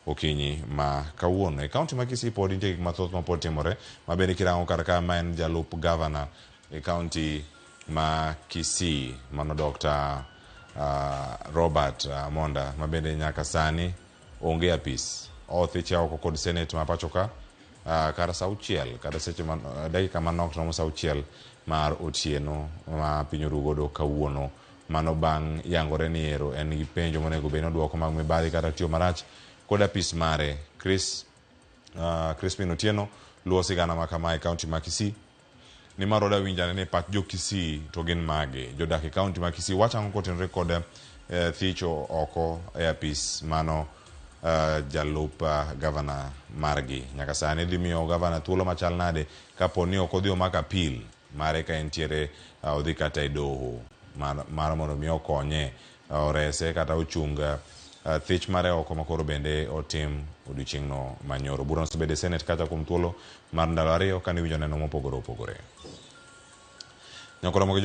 okinyi ma kawuono. E kaunti ma Kisii pod nitie gik mathoth ma pod timore, ma bende kirango kar ka ma en jalup gavana e kaunti ma Kisii, mano Dr. Robert Monda, ma bende nyaka sani onge apis. Othich oko kod Senate ma pacho ka kar sa auchiel, kata seche dakika manok romo sa auchiel mar otieno ma piny orugodo kawuono. Mano bang' yangore ni ero en gi penjo monego bed noduoko mag mibadhi kata tiyo marach kod apis mare. Crispin Otieno luwo sigana ma kama e kaunti ma Kisii. Ni mar oda winjane ni pach jo Kisii to gin mage. Jodak e kaunti ma Kisii wachang'o kotenore kod thicho oko e apis mano jalup gavana margi. Nyaka sani dhi miyo gavana thuolo machal nade kapo ni ok odhi omako apil mare ka entiere odhi kata e doho mar mondo mi okonye orese kata ochunga thich mare oko makoro bende otim odiochieng'no manyoro. Bura osebede Senate kacha kuom thuolo mar ndalo 2 kane winjo neno mopogore opogore. Nyakoromo gi